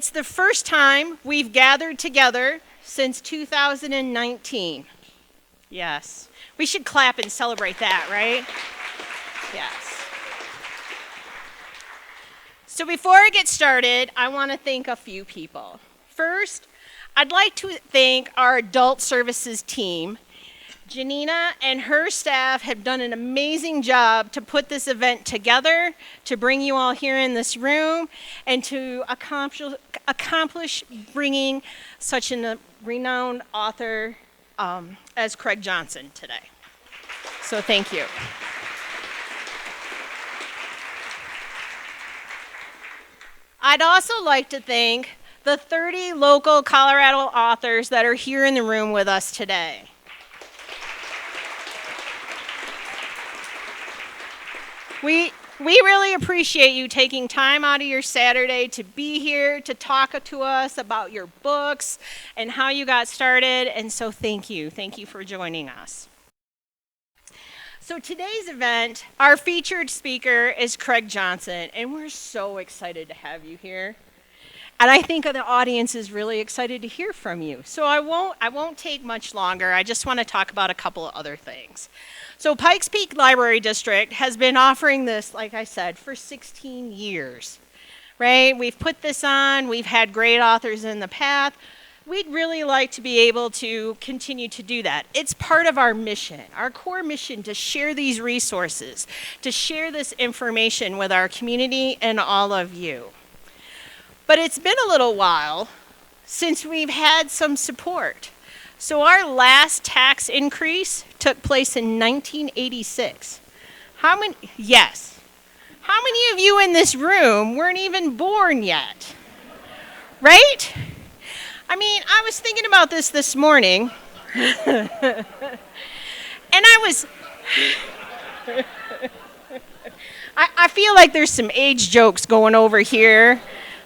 It's the first time we've gathered together since 2019. Yes. We should clap and celebrate that, right? Yes. So before I get started, I want to thank a few people. First, I'd like to thank our adult services team. Janina and her staff have done an amazing job to put this event together, to bring you all here in this room, and to accomplish bringing such a renowned author as Craig Johnson today. So thank you. I'd also like to thank the 30 local Colorado authors that are here in the room with us today. We really appreciate you taking time out of your Saturday to be here, to talk to us about your books and how you got started, and so thank you. Thank you for joining us. So today's event, our featured speaker is Craig Johnson, and we're so excited to have you here. And I think the audience is really excited to hear from you. So I won't take much longer. I just want to talk about a couple of other things. So Pikes Peak Library District has been offering this, like I said, for 16 years, right? We've put this on. We've had great authors in the past. We'd really like to be able to continue to do that. It's part of our mission, our core mission, to share these resources, to share this information with our community and all of you. But it's been a little while since we've had some support. So our last tax increase took place in 1986. How many of you in this room weren't even born yet? Right? I mean, I was thinking about this morning, and I feel like there's some age jokes going over here.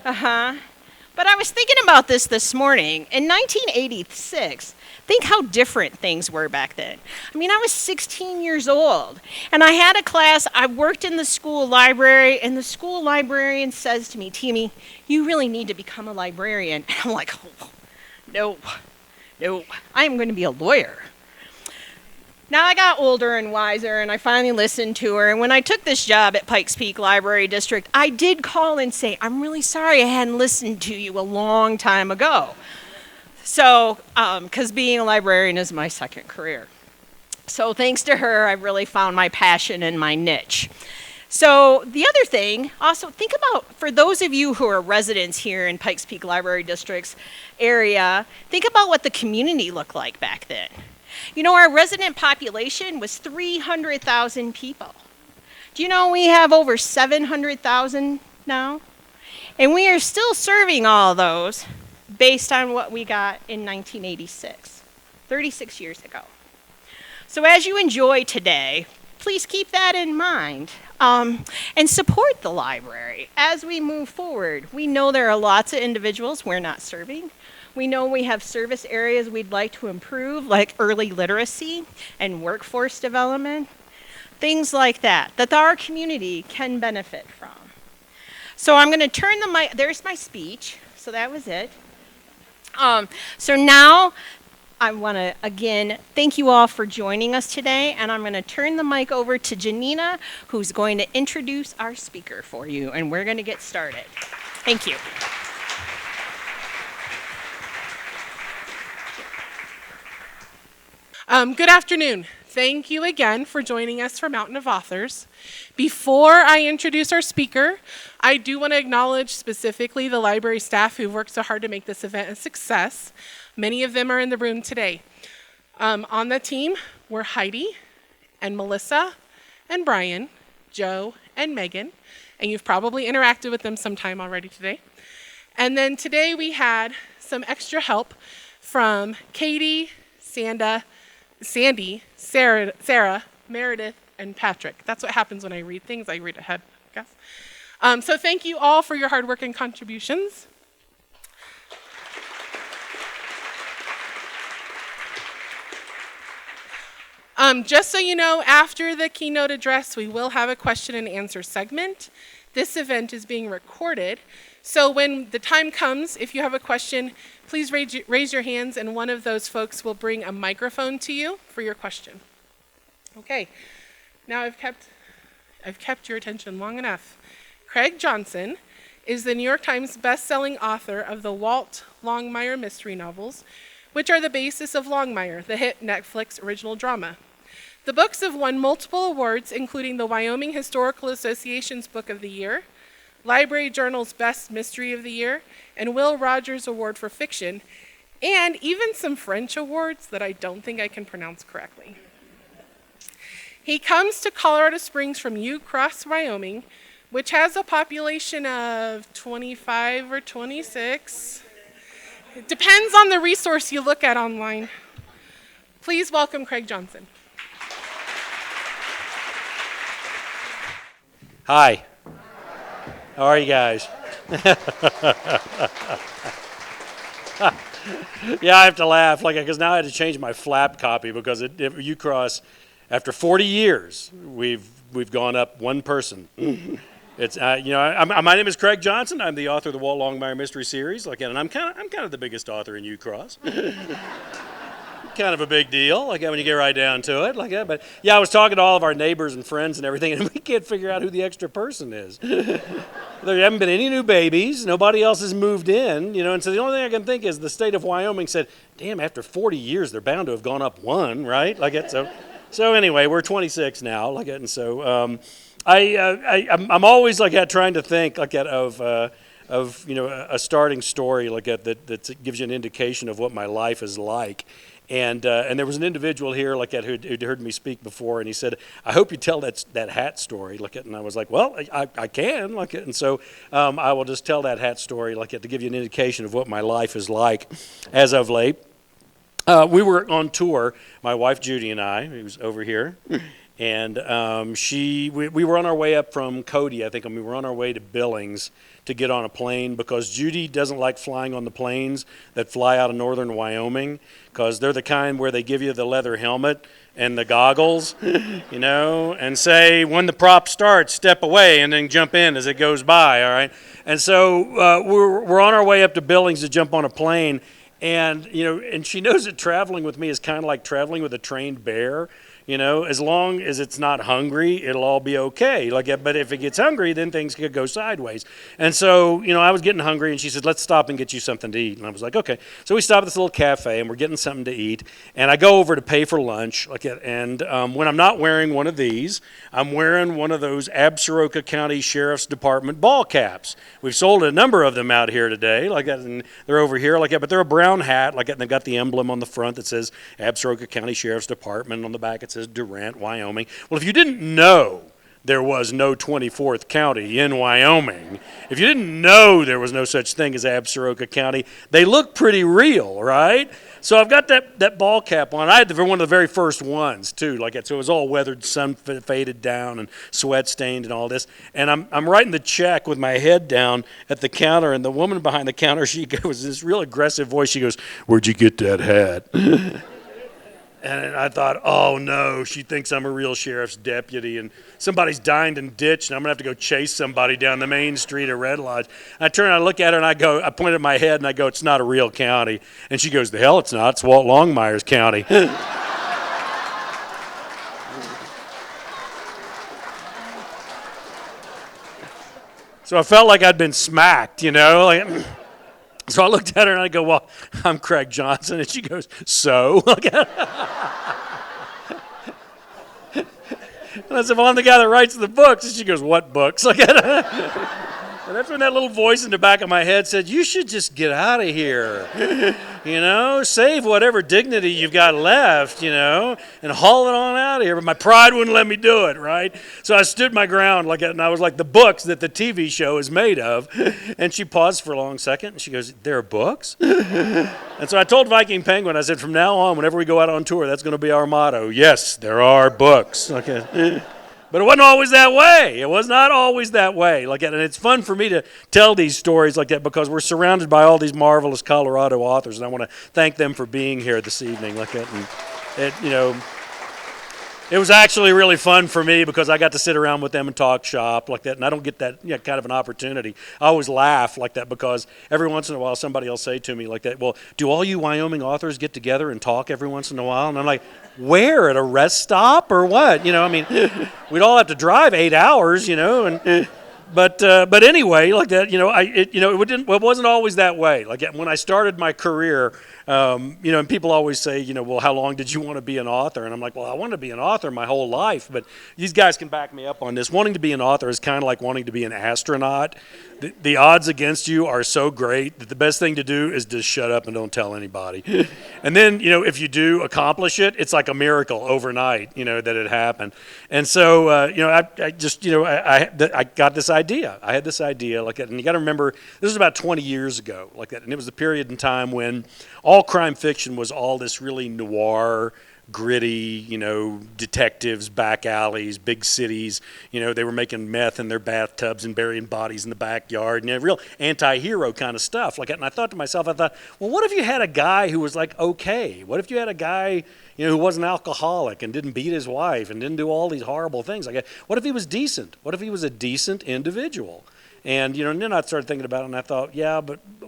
But I was thinking about this morning. In 1986, think how different things were back then. I mean, I was 16 years old, and I had a class. I worked in the school library, and the school librarian says to me, "Timmy, you really need to become a librarian." And I'm like, oh, no, I am going to be a lawyer. Now I got older and wiser, and I finally listened to her. And when I took this job at Pikes Peak Library District, I did call and say, "I'm really sorry I hadn't listened to you a long time ago." So, because being a librarian is my second career. So thanks to her, I really found my passion and my niche. So the other thing, also think about, for those of you who are residents here in Pikes Peak Library District's area, think about what the community looked like back then. You know, our resident population was 300,000 people. Do you know we have over 700,000 now? And we are still serving all those based on what we got in 1986, 36 years ago. So as you enjoy today, please keep that in mind and support the library as we move forward. We know there are lots of individuals we're not serving. We know we have service areas we'd like to improve, like early literacy and workforce development, things like that our community can benefit from. So I'm going to turn the mic, there's my speech, so that was it. So now I want to, again, thank you all for joining us today, and I'm going to turn the mic over to Janina, who's going to introduce our speaker for you, and we're going to get started. Thank you. Good afternoon. Thank you again for joining us for Mountain of Authors. Before I introduce our speaker, I do want to acknowledge specifically the library staff who worked so hard to make this event a success. Many of them are in the room today. On the team were Heidi and Melissa and Brian, Joe and Megan, and you've probably interacted with them sometime already today. And then today we had some extra help from Katie, Sandy, Sarah, Meredith, and Patrick. That's what happens when I read things. I read ahead, I guess. So thank you all for your hard work and contributions. Just so you know, after the keynote address, we will have a question and answer segment. This event is being recorded, So when the time comes, if you have a question, please raise your hands and one of those folks will bring a microphone to you for your question. Okay, now I've kept your attention long enough. Craig Johnson is the New York Times best-selling author of the Walt Longmire mystery novels, which are the basis of Longmire, the hit Netflix original drama. The books have won multiple awards, including the Wyoming Historical Association's Book of the Year, Library Journal's Best Mystery of the Year, and Will Rogers Award for Fiction, and even some French awards that I don't think I can pronounce correctly. He comes to Colorado Springs from Ucross, Wyoming, which has a population of 25 or 26. It depends on the resource you look at online. Please welcome Craig Johnson. Hi. How are you guys? Yeah, I have to laugh, because now I had to change my flap copy because at Ucross, after 40 years, we've gone up one person. It's my name is Craig Johnson. I'm the author of the Walt Longmire mystery series, and I'm kind of the biggest author in Ucross. Kind of a big deal, when you get right down to it, But yeah, I was talking to all of our neighbors and friends and everything, and we can't figure out who the extra person is. There haven't been any new babies. Nobody else has moved in, and so the only thing I can think is the state of Wyoming said, "Damn, after 40 years, they're bound to have gone up one, right?" So anyway, we're 26 now, and so I'm always trying to think of a starting story that gives you an indication of what my life is like. And there was an individual here who'd heard me speak before, and he said, "I hope you tell that hat story." And I was like, "Well, I can." And so I will just tell that hat story to give you an indication of what my life is like as of late. We were on tour, my wife Judy and I, who's over here, and we were on our way up from Cody, I think, and we were on our way to Billings to get on a plane because Judy doesn't like flying on the planes that fly out of northern Wyoming because they're the kind where they give you the leather helmet and the goggles, and say, when the prop starts, step away and then jump in as it goes by, all right? And so we're on our way up to Billings to jump on a plane, and she knows that traveling with me is kind of like traveling with a trained bear. As long as it's not hungry, it'll all be okay. But if it gets hungry, then things could go sideways. And so, I was getting hungry, and she said, "Let's stop and get you something to eat." And I was like, "Okay." So we stop at this little cafe, and we're getting something to eat. And I go over to pay for lunch. And when I'm not wearing one of these, I'm wearing one of those Absaroka County Sheriff's Department ball caps. We've sold a number of them out here today, and they're over here, but they're a brown hat, and they've got the emblem on the front that says Absaroka County Sheriff's Department. On the back, it says Durant, Wyoming. Well, if you didn't know there was no 24th county in Wyoming, if you didn't know there was no such thing as Absaroka County, they look pretty real, right? So I've got that ball cap on. I had one of the very first ones, too, so it was all weathered, sun faded down, and sweat stained and all this. And I'm writing the check with my head down at the counter, and the woman behind the counter, she goes, this real aggressive voice, she goes, "Where'd you get that hat?" And I thought, oh no, she thinks I'm a real sheriff's deputy and somebody's dined and ditched and I'm going to have to go chase somebody down the main street of Red Lodge. I turn and I look at her and I point at my head and I go, "It's not a real county." And she goes, "The hell it's not, it's Walt Longmire's county." So I felt like I'd been smacked, So I looked at her and I go, "Well, I'm Craig Johnson." And she goes, "So?" And I said, "Well, I'm the guy that writes the books." And she goes, "What books?" And that's when that little voice in the back of my head said, "You should just get out of here. Save whatever dignity you've got left, and haul it on out of here." But my pride wouldn't let me do it, right? So I stood my ground and I was like the books that the TV show is made of. And she paused for a long second and she goes, "There are books?" And so I told Viking Penguin, I said, "From now on, whenever we go out on tour, that's going to be our motto. Yes, there are books." Okay. But it wasn't always that way. It was not always that way. And it's fun for me to tell these stories like that because we're surrounded by all these marvelous Colorado authors, and I want to thank them for being here this evening. It was actually really fun for me because I got to sit around with them and talk shop like that, and I don't get that kind of an opportunity. I always laugh like that because every once in a while somebody will say to me like that, well, do all you Wyoming authors get together and talk every once in a while? And I'm like, where, at a rest stop or what? I mean, we'd all have to drive 8 hours, and... But anyway, like that, it wasn't always that way. Like when I started my career, and people always say, well, how long did you want to be an author? And I'm like, well, I wanted to be an author my whole life. But these guys can back me up on this. Wanting to be an author is kind of like wanting to be an astronaut. The odds against you are so great that the best thing to do is just shut up and don't tell anybody. And then, if you do accomplish it, it's like a miracle overnight, that it happened. And so, I got this idea. I had this idea like that. And you got to remember, this was about 20 years ago like that. And it was the period in time when all crime fiction was all this really noir, gritty, detectives, back alleys, big cities. They were making meth in their bathtubs and burying bodies in the backyard, and real anti-hero kind of stuff like that. And I thought to myself, well, what if you had a guy who was like okay? What if you had a guy, who wasn't alcoholic and didn't beat his wife and didn't do all these horrible things like that? What if he was decent? What if he was a decent individual? And, and then I started thinking about it, and I thought,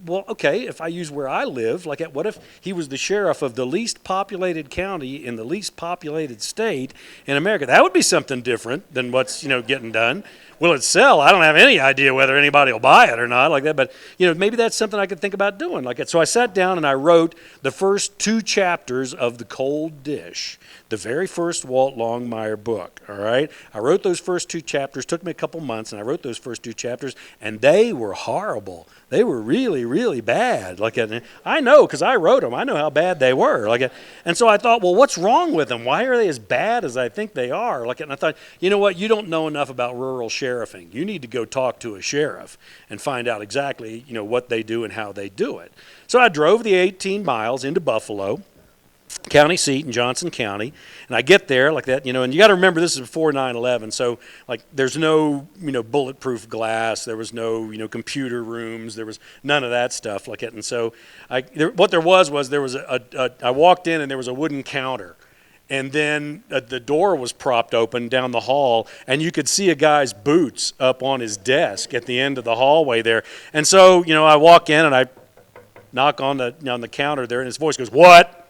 okay, if I use where I live, like, what if he was the sheriff of the least populated county in the least populated state in America? That would be something different than what's, getting done. Will it sell? I don't have any idea whether anybody will buy it or not like that, but, maybe that's something I could think about doing like that. So I sat down and I wrote the first 2 chapters of The Cold Dish, the very first Walt Longmire book, all right? I wrote those first 2 chapters, took me a couple months, and I wrote those first 2 chapters, and they were horrible. They were really, really bad. Like, I know because I wrote them. I know how bad they were. Like, and so I thought, well, what's wrong with them? Why are they as bad as I think they are? Like, and I thought, you know what? You don't know enough about rural sheriffing. You need to go talk to a sheriff and find out exactly, what they do and how they do it. So I drove the 18 miles into Buffalo, county seat in Johnson County, and I get there like that, and you got to remember this is before 9/11, so like there's no, bulletproof glass, there was no, computer rooms, there was none of that stuff like that, and so what there was I walked in and there was a wooden counter, and then the door was propped open down the hall, and you could see a guy's boots up on his desk at the end of the hallway there, and so I walk in and I knock on the counter there, and his voice goes, "What?"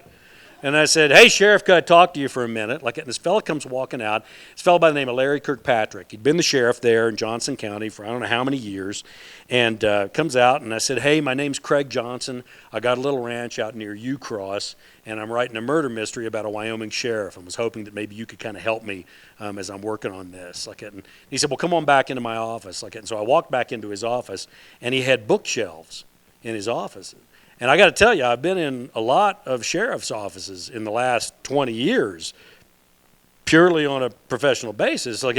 And I said, "Hey, Sheriff, could I talk to you for a minute?" Like, and this fella comes walking out. This fella by the name of Larry Kirkpatrick. He'd been the sheriff there in Johnson County for I don't know how many years. And comes out, and I said, "Hey, my name's Craig Johnson. I got a little ranch out near Ucross, and I'm writing a murder mystery about a Wyoming sheriff. I was hoping that maybe you could kind of help me as I'm working on this." Like, and he said, "Well, come on back into my office." Like, and so I walked back into his office, and he had bookshelves in his office. And I got to tell you, I've been in a lot of sheriff's offices in the last 20 years, purely on a professional basis. Like,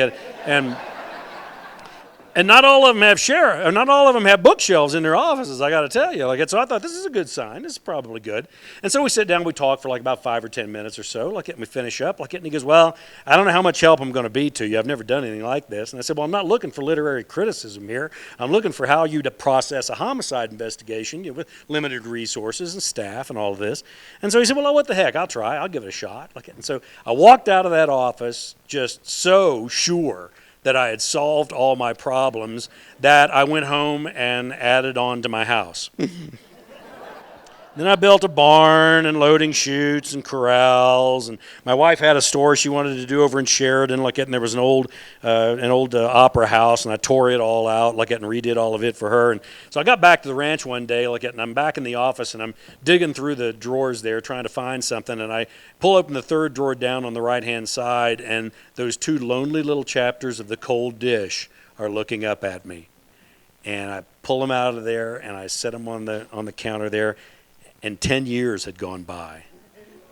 and not all of them have bookshelves in their offices. I got to tell you, like, so I thought this is a good sign. This is probably good. And so we sit down, we talk for like about 5 or 10 minutes or so, like, and we finish up, like, and he goes, "Well, I don't know how much help I'm going to be to you. I've never done anything like this." And I said, "Well, I'm not looking for literary criticism here. I'm looking for how you to process a homicide investigation with limited resources and staff and all of this." And so he said, "Well, what the heck? I'll try. I'll give it a shot." Like, and so I walked out of that office just so sure that I had solved all my problems that I went home and added on to my house. Then I built a barn and loading chutes and corrals, and my wife had a store she wanted to do over in Sheridan, like it, and there was an old opera house, and I tore it all out, like it, and redid all of it for her. And so I got back to the ranch one day, like it, and I'm back in the office, and I'm digging through the drawers there trying to find something, and I pull open the third drawer down on the right-hand side, and those 2 lonely little chapters of The Cold Dish are looking up at me. And I pull them out of there, and I set them on the counter there. And 10 years had gone by.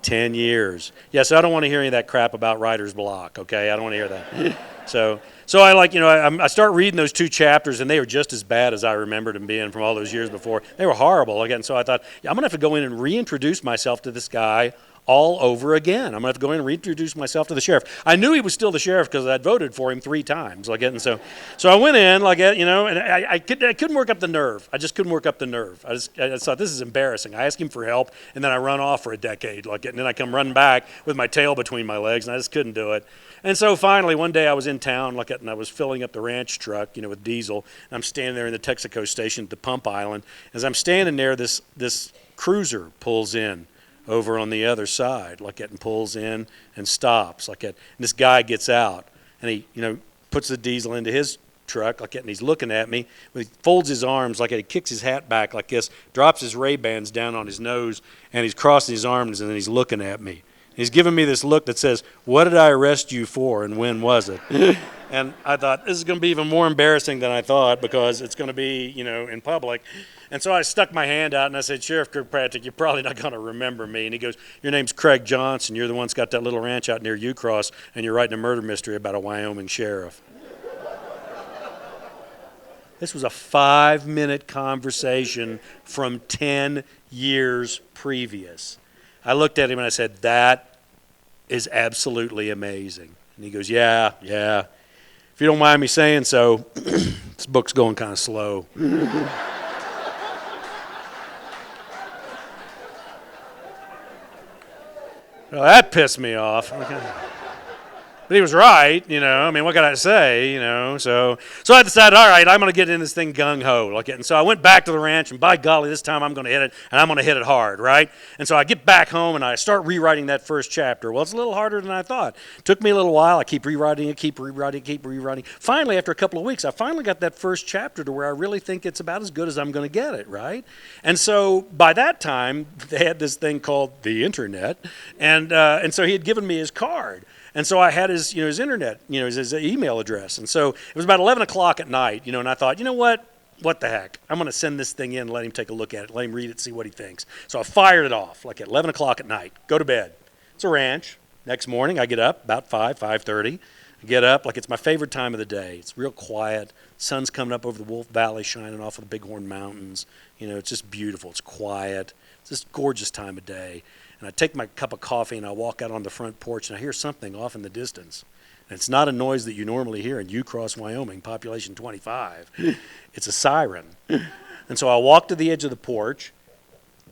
10 years. Yeah, so I don't want to hear any of that crap about writer's block, okay? I don't want to hear that. So I I start reading those 2 chapters, and they were just as bad as I remembered them being from all those years before. They were horrible. Again, so I thought, I'm going to have to go in and reintroduce myself to this guy all over again. I'm going to have to go in and reintroduce myself to the sheriff. I knew he was still the sheriff because I'd voted for him 3 times. And so I went in, and I couldn't work up the nerve. I just couldn't work up the nerve. I just thought, this is embarrassing. I ask him for help, and then I run off for a decade, and then I come running back with my tail between my legs, and I just couldn't do it. And so finally, one day I was in town, and I was filling up the ranch truck, with diesel. And I'm standing there in the Texaco station at the pump island. As I'm standing there, this cruiser pulls in over on the other side, and pulls in and stops, And this guy gets out, and he, puts the diesel into his truck, and he's looking at me. He folds his arms, he kicks his hat back like this, drops his Ray-Bans down on his nose, and he's crossing his arms, and then he's looking at me. He's giving me this look that says, "What did I arrest you for, and when was it?" And I thought, this is going to be even more embarrassing than I thought, because it's going to be, in public. And so I stuck my hand out and I said, "Sheriff Kirkpatrick, you're probably not going to remember me." And he goes, "Your name's Craig Johnson. You're the one that's got that little ranch out near Ucross, and you're writing a murder mystery about a Wyoming sheriff." This was a 5-minute conversation from 10 years previous. I looked at him and I said, "That is absolutely amazing." And he goes, yeah. If you don't mind me saying so, this book's going kind of slow. Well, that pissed me off. But he was right, what can I say, So I decided, all right, I'm going to get in this thing gung-ho. And so I went back to the ranch, and by golly, this time I'm going to hit it, and I'm going to hit it hard, right? And so I get back home, and I start rewriting that first chapter. Well, it's a little harder than I thought. It took me a little while. I keep rewriting it. Finally, after a couple of weeks, I finally got that first chapter to where I really think it's about as good as I'm going to get it, right? And so by that time, they had this thing called the internet, and so he had given me his card. And so I had his, his internet, his email address. And so it was about 11 o'clock at night, and I thought, what the heck? I'm going to send this thing in and let him take a look at it, let him read it, see what he thinks. So I fired it off, at 11 o'clock at night, go to bed. It's a ranch. Next morning, I get up about 5:30. I get up, it's my favorite time of the day. It's real quiet. Sun's coming up over the Wolf Valley, shining off of the Bighorn Mountains. It's just beautiful. It's quiet. It's just a gorgeous time of day. And I take my cup of coffee and I walk out on the front porch and I hear something off in the distance. And it's not a noise that you normally hear in Ucross, Wyoming, population 25. It's a siren. And so I walk to the edge of the porch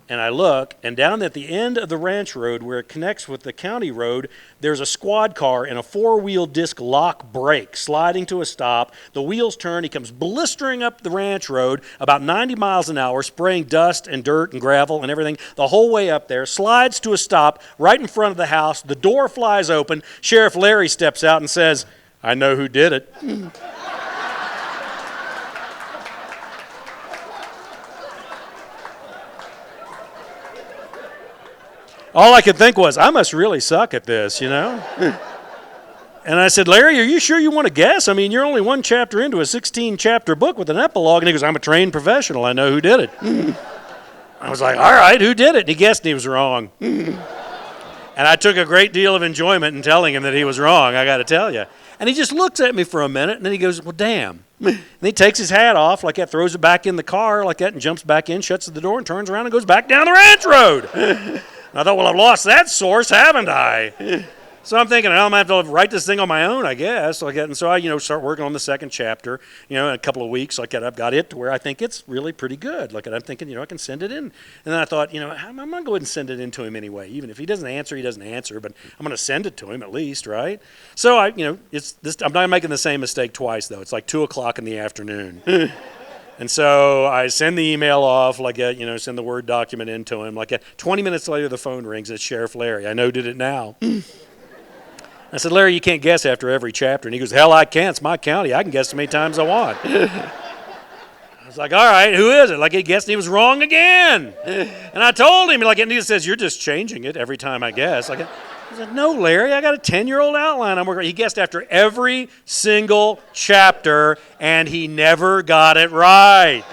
and I look, and down at the end of the ranch road where it connects with the county road, there's a squad car and a 4-wheel disc lock brake sliding to a stop. The wheels turn. He comes blistering up the ranch road about 90 miles an hour, spraying dust and dirt and gravel and everything the whole way up there, slides to a stop right in front of the house. The door flies open. Sheriff Larry steps out and says, "I know who did it." All I could think was, I must really suck at this, And I said, "Larry, are you sure you want to guess? I mean, you're only 1 chapter into a 16-chapter book with an epilogue." And he goes, "I'm a trained professional. I know who did it." I was like, "All right, who did it?" And he guessed and he was wrong. And I took a great deal of enjoyment in telling him that he was wrong, I got to tell you. And he just looks at me for a minute, and then he goes, "Well, damn." And he takes his hat off like that, throws it back in the car like that, and jumps back in, shuts the door, and turns around and goes back down the ranch road. I thought, well, I've lost that source, haven't I? So I'm thinking, I'm going to have to write this thing on my own, I guess. And so I, start working on the second chapter. In a couple of weeks, I've got it to where I think it's really pretty good. I'm thinking, I can send it in. And then I thought, I'm going to go ahead and send it in to him anyway. Even if he doesn't answer, he doesn't answer. But I'm going to send it to him at least, right? So I'm not making the same mistake twice, though. It's 2 o'clock in the afternoon. And so I send the email off, send the Word document into him. 20 minutes later, the phone rings. It's Sheriff Larry. I know did it now. I said, "Larry, you can't guess after every chapter." And he goes, "Hell, I can. It's my county. I can guess as many times as I want." I was like, "All right, who is it?" He guessed and he was wrong again. And I told him, and he says, "You're just changing it every time I guess." I said, "No, Larry, I got a 10-year-old outline I'm working on." He guessed after every single chapter, and he never got it right.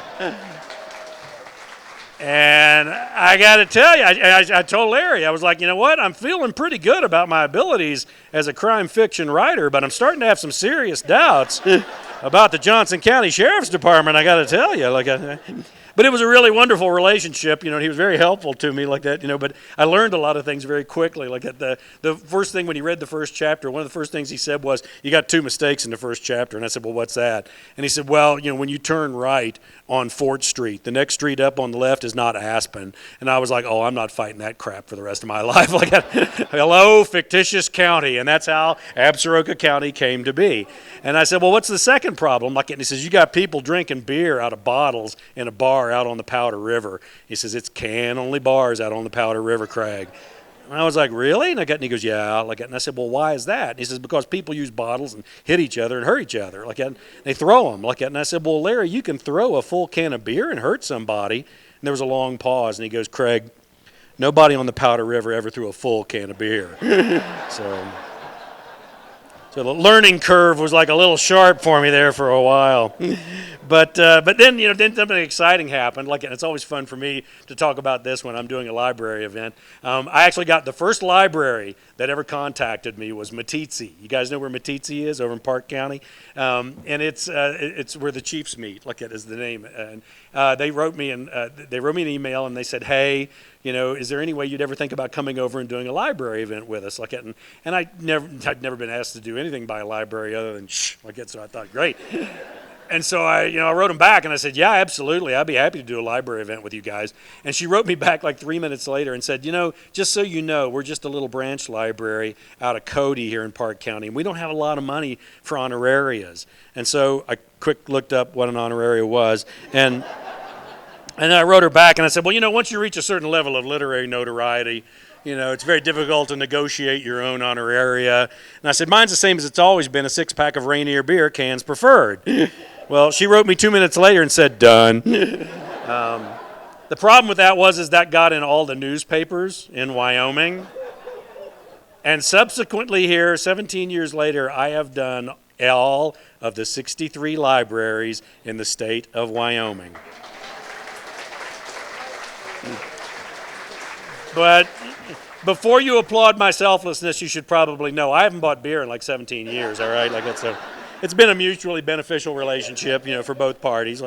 And I got to tell you, I told Larry, I was like, "You know what? I'm feeling pretty good about my abilities as a crime fiction writer, but I'm starting to have some serious doubts about the Johnson County Sheriff's Department, I got to tell you." But it was a really wonderful relationship, and he was very helpful to me like that, but I learned a lot of things very quickly. Like that, the first thing when he read the first chapter, one of the first things he said was, "You got 2 mistakes in the first chapter." And I said, "Well, what's that?" And he said, "Well, when you turn right on Fort Street, the next street up on the left is not Aspen." And I was like, "Oh, I'm not fighting that crap for the rest of my life." Like, hello, fictitious county. And that's how Absaroka County came to be. And I said, "Well, what's the second problem?" And he says, "You got people drinking beer out of bottles in a bar out on the Powder River." He says, "It's can-only bars out on the Powder River, Craig." And I was like, "Really?" And he goes, "Yeah." And I said, "Well, why is that?" And he says, "Because people use bottles and hit each other and hurt each other. And they throw them. And I said, "Well, Larry, you can throw a full can of beer and hurt somebody." And there was a long pause, and he goes, "Craig, nobody on the Powder River ever threw a full can of beer." So the learning curve was like a little sharp for me there for a while. But then, then something exciting happened. And it's always fun for me to talk about this when I'm doing a library event. I actually got the first library that ever contacted me was Meeteetse. You guys know where Meeteetse is over in Park County? And it's where the Chiefs meet. It is the name. And they wrote me an email, and they said, "Hey, is there any way you'd ever think about coming over and doing a library event with us?" And I'd never been asked to do anything by a library other than shh, so I thought, great. And so I wrote them back, and I said, "Yeah, absolutely. I'd be happy to do a library event with you guys." And she wrote me back 3 minutes later and said, "Just so you know, we're just a little branch library out of Cody here in Park County, and we don't have a lot of money for honorarias." And so I quick looked up what an honoraria was, and I wrote her back, and I said, "Well, once you reach a certain level of literary notoriety, it's very difficult to negotiate your own honoraria." And I said, "Mine's the same as it's always been, a 6-pack of Rainier beer, cans preferred." Well, she wrote me 2 minutes later and said, "Done." The problem with that was that got in all the newspapers in Wyoming. And subsequently here, 17 years later, I have done all of the 63 libraries in the state of Wyoming. But before you applaud my selflessness, you should probably know I haven't bought beer in 17 years, all right? It's been a mutually beneficial relationship, for both parties,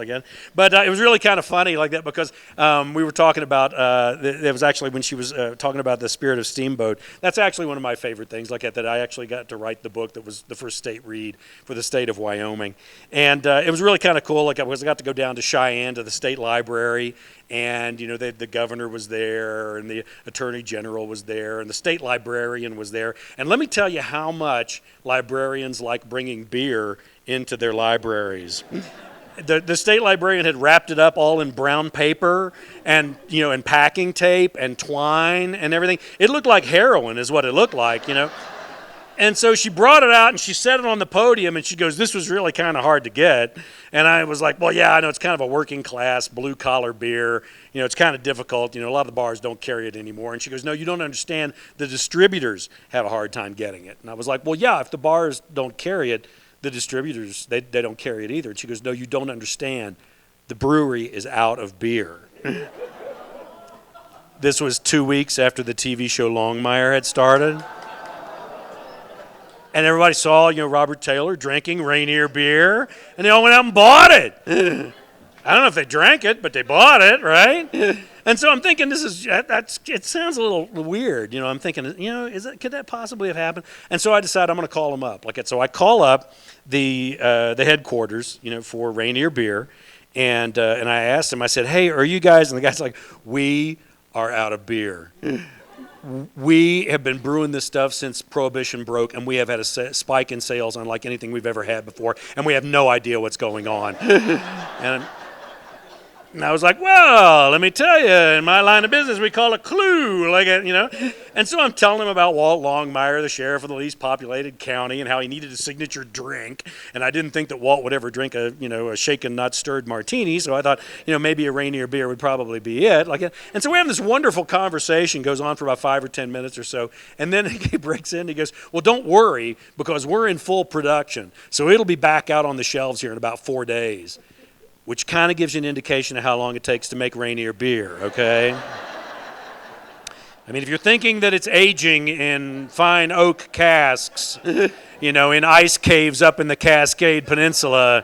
But it was really kind of funny because we were talking about, it was actually when she was talking about the spirit of Steamboat. That's actually one of my favorite things, that I actually got to write the book that was the first state read for the state of Wyoming. And it was really kind of cool, I got to go down to Cheyenne to the state library, and, the governor was there, and the attorney general was there, and the state librarian was there. And let me tell you how much librarians like bringing beer into their libraries. The state librarian had wrapped it up all in brown paper and, and packing tape and twine and everything. It looked like heroin is what it looked like, And so she brought it out and she set it on the podium, and she goes, "This was really kind of hard to get." And I was like, "Well, yeah, I know it's kind of a working class, blue collar beer. It's kind of difficult. A lot of the bars don't carry it anymore." And she goes, "No, you don't understand. The distributors have a hard time getting it." And I was like, "Well, yeah, if the bars don't carry it, the distributors, they don't carry it either." And she goes, "No, you don't understand. The brewery is out of beer." This was 2 weeks after the TV show Longmire had started. And everybody saw, Robert Taylor drinking Rainier beer, and they all went out and bought it. I don't know if they drank it, but they bought it, right? And so I'm thinking, it sounds a little weird. I'm thinking, could that possibly have happened? And so I decided I'm going to call them up. So I call up the headquarters, for Rainier beer, and I asked them. I said, "Hey, are you guys?" And the guy's like, "We are out of beer. We have been brewing this stuff since Prohibition broke, and we have had a spike in sales unlike anything we've ever had before, and we have no idea what's going on." And I was like, "Well, let me tell you, in my line of business, we call it clue, And so I'm telling him about Walt Longmire, the sheriff of the least populated county, and how he needed a signature drink. And I didn't think that Walt would ever drink a shaken, not stirred martini. So I thought, maybe a Rainier beer would probably be it. And so we have this wonderful conversation, goes on for about 5 or 10 minutes or so. And then he breaks in, he goes, "Well, don't worry, because we're in full production. So it'll be back out on the shelves here in about 4 days." Which kind of gives you an indication of how long it takes to make Rainier beer, okay? I mean, if you're thinking that it's aging in fine oak casks, in ice caves up in the Cascade Peninsula,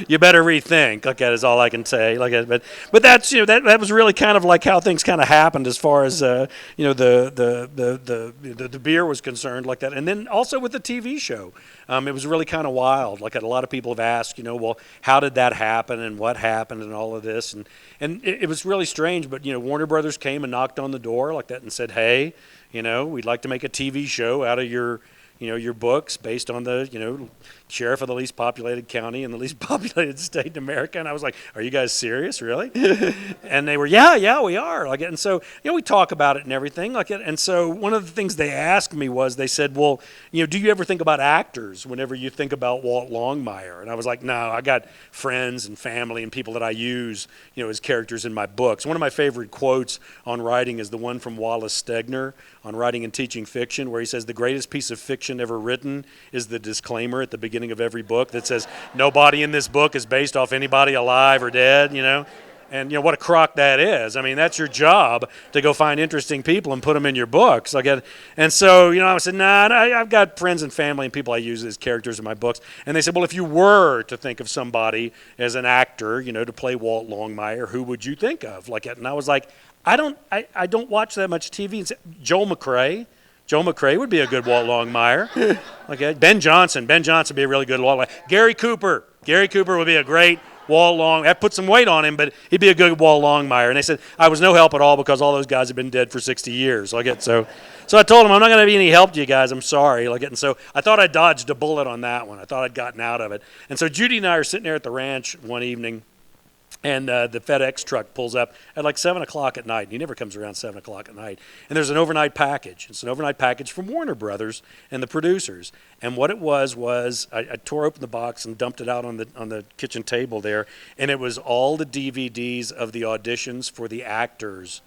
you better rethink. Like that is all I can say. But that's that was really kind of like how things kind of happened as far as the beer was concerned, like that. And then also with the TV show, it was really kind of wild. Like a lot of people have asked, well, how did that happen and what happened and all of this, and it was really strange. But Warner Brothers came and knocked on the door like that and said, hey, we'd like to make a TV show out of your books based on the, sheriff of the least populated county in the least populated state in America. And I was like, are you guys serious, really? And they were, yeah, we are. And so, we talk about it and everything. And so one of the things they asked me was, they said, well, do you ever think about actors whenever you think about Walt Longmire? And I was like, no, I got friends and family and people that I use, as characters in my books. One of my favorite quotes on writing is the one from Wallace Stegner on Writing and Teaching Fiction, where he says, the greatest piece of fiction ever written is the disclaimer at the beginning of every book that says, nobody in this book is based off anybody alive or dead, And what a crock that is. I mean, that's your job, to go find interesting people and put them in your books. And so, I said, nah, I've got friends and family and people I use as characters in my books. And they said, well, if you were to think of somebody as an actor, to play Walt Longmire, who would you think of? And I was like, I don't watch that much TV. And Joel McCrae. Joel McCrae would be a good Walt Longmire. Ben Johnson would be a really good Walt Longmire. Gary Cooper would be a great Walt Long. That put some weight on him, but he'd be a good Walt Longmire. And they said I was no help at all because all those guys have been dead for 60 years. So I told them I'm not going to be any help to you guys. I'm sorry. And so I thought I dodged a bullet on that one. I thought I'd gotten out of it. And so Judy and I are sitting there at the ranch one evening. And the FedEx truck pulls up at 7 o'clock at night. He never comes around 7 o'clock at night. And there's an overnight package. It's an overnight package from Warner Brothers and the producers. And what it was I tore open the box and dumped it out on the kitchen table there. And it was all the DVDs of the auditions for the actors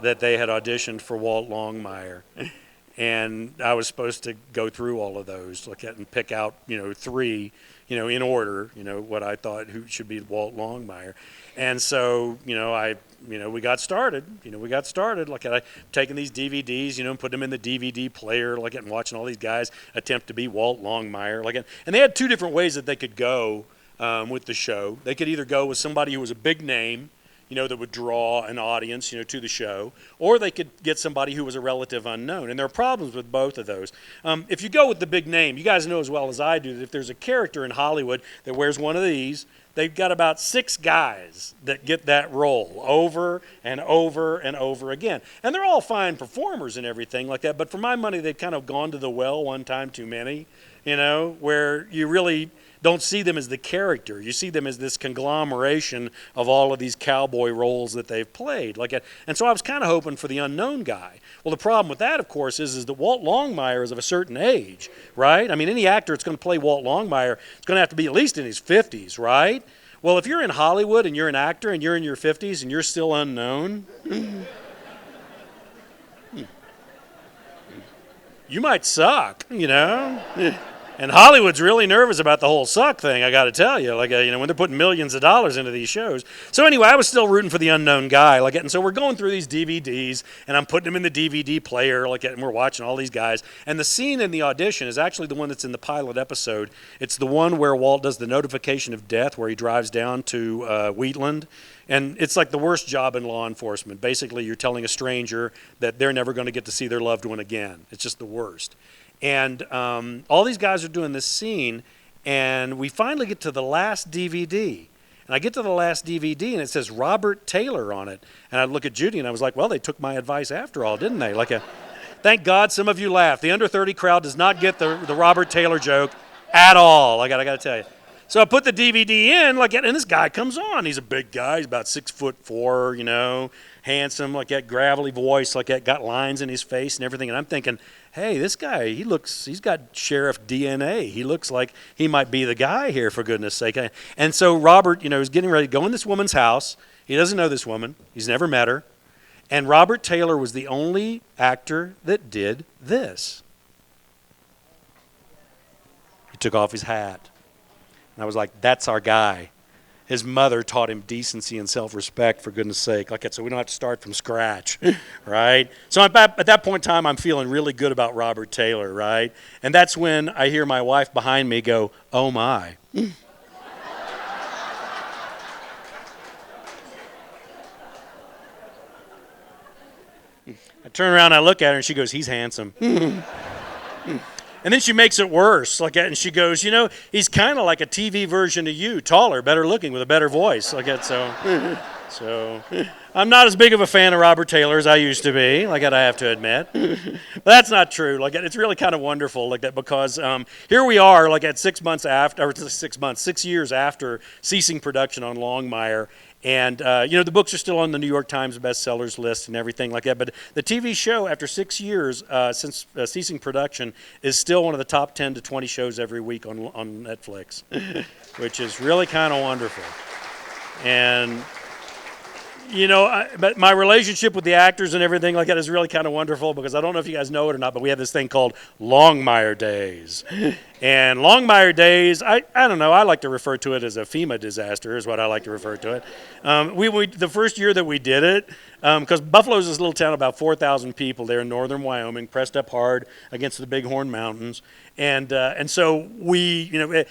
that they had auditioned for Walt Longmire. And I was supposed to go through all of those, look at and pick out, 3, in order, what I thought who should be Walt Longmire. And so, we got started. I've taken these DVDs, and put them in the DVD player, and watching all these guys attempt to be Walt Longmire. And they had 2 different ways that they could go with the show. They could either go with somebody who was a big name, that would draw an audience, to the show, or they could get somebody who was a relative unknown. And there are problems with both of those. If you go with the big name, you guys know as well as I do that if there's a character in Hollywood that wears one of these, they've got about 6 guys that get that role over and over and over again. And they're all fine performers and everything like that, but for my money, they've kind of gone to the well one time too many, where you really don't see them as the character. You see them as this conglomeration of all of these cowboy roles that they've played. And so I was kind of hoping for the unknown guy. Well, the problem with that, of course, is that Walt Longmire is of a certain age, right? I mean, any actor that's going to play Walt Longmire is going to have to be at least in his 50s, right? Well, if you're in Hollywood and you're an actor and you're in your 50s and you're still unknown, you might suck, And Hollywood's really nervous about the whole suck thing, I got to tell you. When they're putting millions of dollars into these shows. So anyway, I was still rooting for the unknown guy. And so we're going through these DVDs, and I'm putting them in the DVD player, and we're watching all these guys. And the scene in the audition is actually the one that's in the pilot episode. It's the one where Walt does the notification of death, where he drives down to Wheatland. And it's like the worst job in law enforcement. Basically, you're telling a stranger that they're never going to get to see their loved one again. It's just the worst. And all these guys are doing this scene, and we finally get to the last DVD. And I get to the last DVD, and it says Robert Taylor on it. And I look at Judy, and I was like, well, they took my advice after all, didn't they? Thank God some of you laughed. The under 30 crowd does not get the Robert Taylor joke at all, I got to tell you. So I put the DVD in, and this guy comes on. He's a big guy. He's about 6'4", handsome, that gravelly voice, that got lines in his face and everything. And I'm thinking, hey, this guy, he's got sheriff DNA. He looks like he might be the guy here, for goodness sake. And so Robert, is getting ready to go in this woman's house. He doesn't know this woman. He's never met her. And Robert Taylor was the only actor that did this. He took off his hat. And I was like, that's our guy. his mother taught him decency and self-respect, for goodness sake. Like, so we don't have to start from scratch, right? So at that point in time, I'm feeling really good about Robert Taylor, right? And that's when I hear my wife behind me go, "Oh my." I turn around, I look at her, and she goes, "He's handsome." And then she makes it worse, like that, and she goes, "You know, he's kind of like a TV version of you, taller, better looking, with a better voice." Like that, so I'm not as big of a fan of Robert Taylor as I used to be, like that, I have to admit. But that's not true. Like, it's really kind of wonderful, like that, because here we are, like at 6 months after, or 6 years after ceasing production on Longmire. And, you know, the books are still on the New York Times bestsellers list and everything like that. But the TV show, after 6 years since ceasing production, is still one of the top 10 to 20 shows every week on Netflix, which is really kind of wonderful. And, you know, but my relationship with the actors and everything like that is really kind of wonderful, because I don't know if you guys know it or not, but we have this thing called Longmire Days. And Longmire Days, I don't know, I like to refer to it as a FEMA disaster is what I like to refer to it. The first year that we did it, because Buffalo's this little town of about 4,000 people there in northern Wyoming, pressed up hard against the Bighorn Mountains. And so we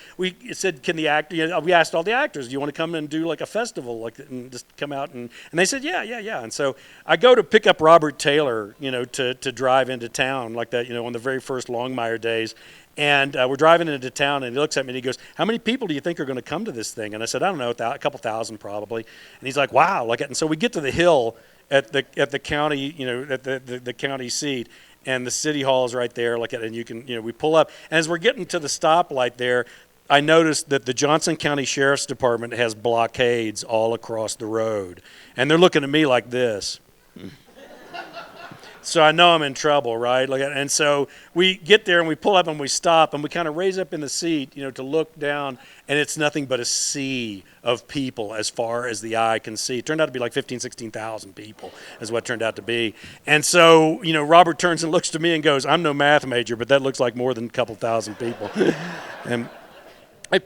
said, can the actor, you know, we asked all the actors, do you want to come and do like a festival, like, and just come out, and they said, yeah. And so I go to pick up Robert Taylor, you know, to drive into town like that, you know, on the very first Longmire Days. And we're driving into town, and he looks at me and he goes, "How many people do you think are going to come to this thing?" And I said, "I don't know, a couple thousand probably." And he's like, "Wow!" Like, and so we get to the hill at the county, you know, at the county seat, and the city hall is right there. Like, and you can, you know, we pull up, and as we're getting to the stoplight there, I noticed that the Johnson County Sheriff's Department has blockades all across the road, and they're looking at me like this. So I know I'm in trouble, right? Like, and so we get there and we pull up and we stop and we kind of raise up in the seat, you know, to look down, and it's nothing but a sea of people as far as the eye can see. It turned out to be like 15,000, 16,000 people is what it turned out to be. And so, you know, Robert turns and looks to me and goes, "I'm no math major, but that looks like more than a couple thousand people." And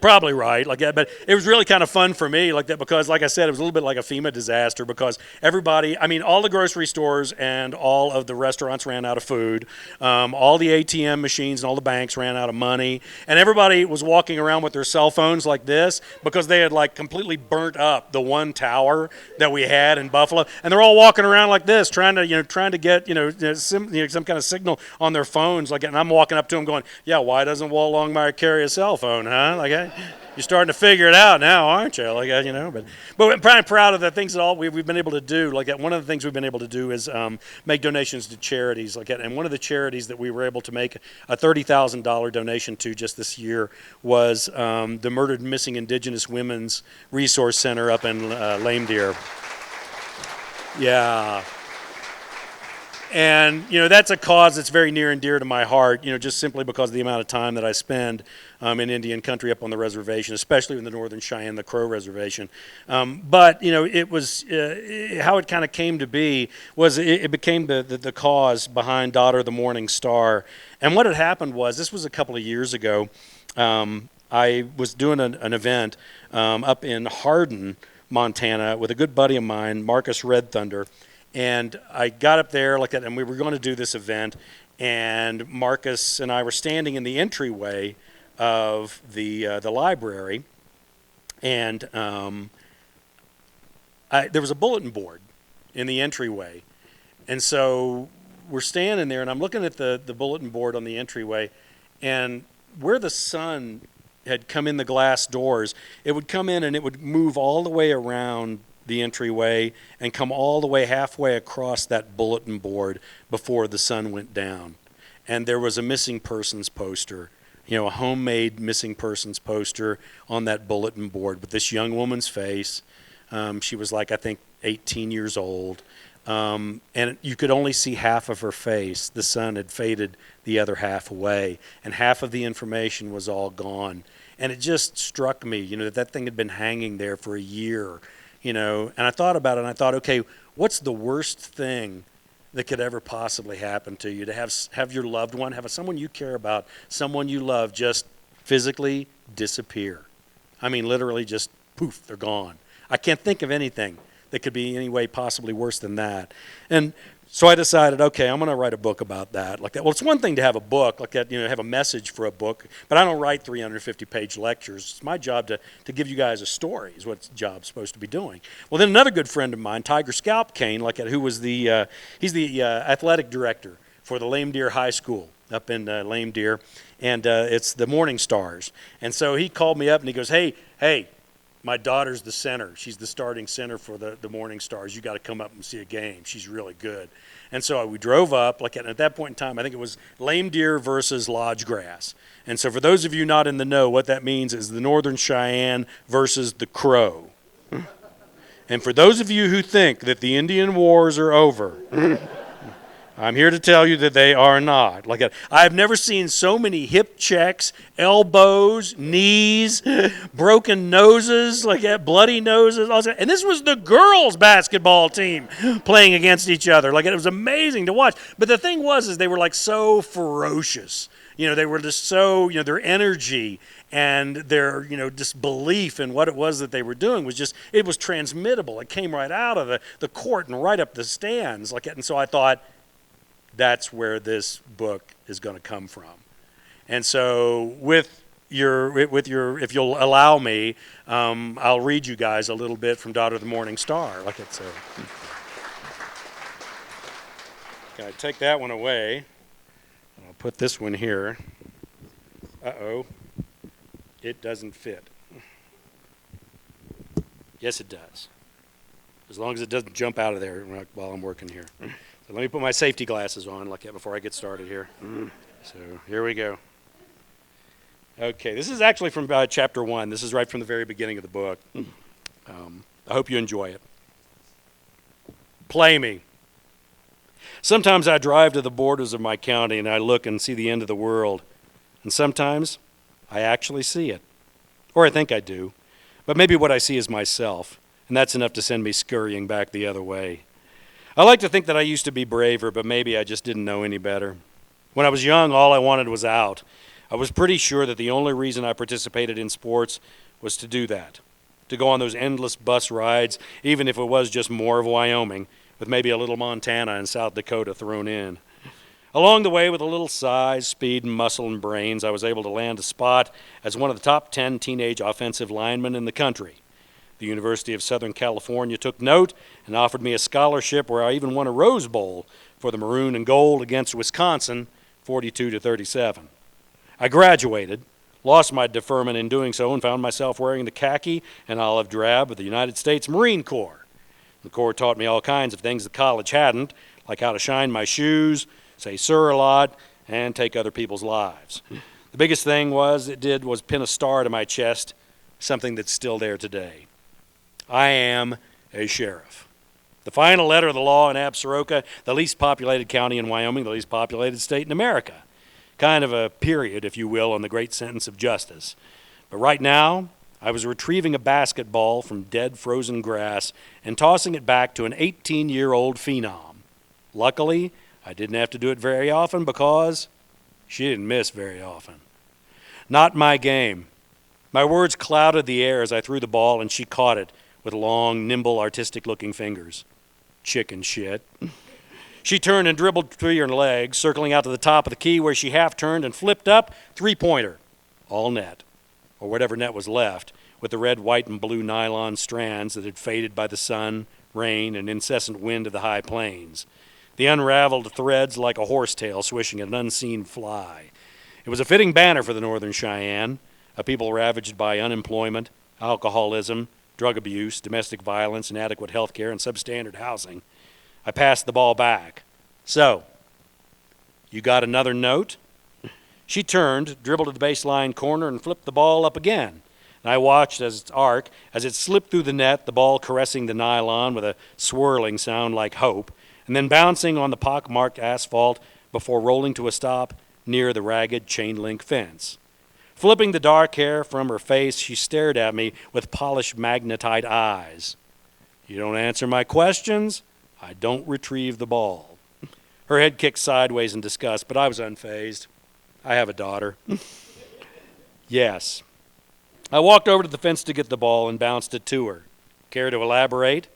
probably right, like that, but it was really kind of fun for me, like that, because, like I said, it was a little bit like a FEMA disaster, because everybody, I mean, all the grocery stores and all of the restaurants ran out of food, all the ATM machines and all the banks ran out of money, and everybody was walking around with their cell phones like this, because they had like completely burnt up the one tower that we had in Buffalo, and they're all walking around like this, trying to get, some kind of signal on their phones, like, and I'm walking up to them going, "Yeah, why doesn't Walt Longmire carry a cell phone, huh?" Like, you're starting to figure it out now, aren't you? Like, you know, but I'm pretty proud of the things that all we've been able to do. Like, one of the things we've been able to do is make donations to charities. Like, and one of the charities that we were able to make a $30,000 donation to just this year was the Murdered and Missing Indigenous Women's Resource Center up in Lame Deer. Yeah. And, you know, that's a cause that's very near and dear to my heart, you know, just simply because of the amount of time that I spend in Indian country up on the reservation, especially in the Northern Cheyenne, the Crow Reservation. But, you know, it was, how it kind of came to be was it became the cause behind Daughter of the Morning Star. And what had happened was, this was a couple of years ago, I was doing an event up in Hardin, Montana, with a good buddy of mine, Marcus Red Thunder. And I got up there like that, and we were going to do this event, and Marcus and I were standing in the entryway of the library, and there was a bulletin board in the entryway, and so we're standing there, and I'm looking at the bulletin board on the entryway, and where the sun had come in the glass doors, it would come in and it would move all the way around the entryway and come all the way halfway across that bulletin board before the sun went down. And there was a missing persons poster, you know, a homemade missing persons poster on that bulletin board with this young woman's face. She was like, I think, 18 years old. And you could only see half of her face. The sun had faded the other half away, and half of the information was all gone. And it just struck me, you know, that thing had been hanging there for a year. You know, and I thought about it, and I thought, okay, what's the worst thing that could ever possibly happen to you? To have your loved one, have someone you care about, someone you love, just physically disappear. I mean, literally just poof, they're gone. I can't think of anything that could be any way possibly worse than that. And so I decided, okay, I'm going to write a book about that, like that. Well, it's one thing to have a book like that, have a message for a book, but I don't write 350-page lectures. It's my job to give you guys a story, is what the job's supposed to be doing. Well, then another good friend of mine, Tiger Scalp Kane, who was he's the athletic director for the Lame Deer High School up in Lame Deer, and it's the Morning Stars. And so he called me up and he goes, hey, my daughter's the center. She's the starting center for the Morning Stars. You got to come up and see a game. She's really good. And so we drove up. At that point in time, I think it was Lame Deer versus Lodge Grass. And so for those of you not in the know, what that means is the Northern Cheyenne versus the Crow. And for those of you who think that the Indian Wars are over, I'm here to tell you that they are not. I've never seen so many hip checks, elbows, knees, broken noses, bloody noses. And this was the girls' basketball team playing against each other. It was amazing to watch. But the thing was they were so ferocious. They were just so, their energy and their, disbelief in what it was that they were doing it was transmittable. It came right out of the court and right up the stands. And so I thought, that's where this book is going to come from. And so if you'll allow me, I'll read you guys a little bit from Daughter of the Morning Star. Can I take that one away? I'll put this one here. Uh-oh. It doesn't fit. Yes, it does. As long as it doesn't jump out of there while I'm working here. So let me put my safety glasses on before I get started here. So here we go. Okay, this is actually from chapter 1. This is right from the very beginning of the book. I hope you enjoy it. Play me. Sometimes I drive to the borders of my county and I look and see the end of the world. And sometimes I actually see it. Or I think I do. But maybe what I see is myself. And that's enough to send me scurrying back the other way. I like to think that I used to be braver, but maybe I just didn't know any better. When I was young, all I wanted was out. I was pretty sure that the only reason I participated in sports was to do that, to go on those endless bus rides, even if it was just more of Wyoming, with maybe a little Montana and South Dakota thrown in. Along the way, with a little size, speed, and muscle and brains, I was able to land a spot as one of the top 10 teenage offensive linemen in the country. The University of Southern California took note and offered me a scholarship where I even won a Rose Bowl for the maroon and gold against Wisconsin, 42-37. I graduated, lost my deferment in doing so, and found myself wearing the khaki and olive drab of the United States Marine Corps. The Corps taught me all kinds of things that college hadn't, like how to shine my shoes, say sir a lot, and take other people's lives. The biggest thing it did was pin a star to my chest, something that's still there today. I am a sheriff. The final letter of the law in Absaroka, the least populated county in Wyoming, the least populated state in America. Kind of a period, if you will, on the great sentence of justice. But right now, I was retrieving a basketball from dead frozen grass and tossing it back to an 18-year-old phenom. Luckily, I didn't have to do it very often because she didn't miss very often. Not my game. My words clouded the air as I threw the ball and she caught it with long, nimble, artistic-looking fingers. Chicken shit. She turned and dribbled through her legs, circling out to the top of the key where she half-turned and flipped up, three-pointer. All net, or whatever net was left, with the red, white, and blue nylon strands that had faded by the sun, rain, and incessant wind of the high plains. The unraveled threads like a horsetail swishing at an unseen fly. It was a fitting banner for the Northern Cheyenne, a people ravaged by unemployment, alcoholism, drug abuse, domestic violence, inadequate health care, and substandard housing. I passed the ball back. So, you got another note? She turned, dribbled to the baseline corner, and flipped the ball up again. And I watched as it slipped through the net, the ball caressing the nylon with a swirling sound like hope, and then bouncing on the pockmarked asphalt before rolling to a stop near the ragged chain-link fence. Flipping the dark hair from her face, she stared at me with polished magnetite eyes. You don't answer my questions, I don't retrieve the ball. Her head kicked sideways in disgust, but I was unfazed. I have a daughter. Yes, I walked over to the fence to get the ball and bounced it to her. Care to elaborate?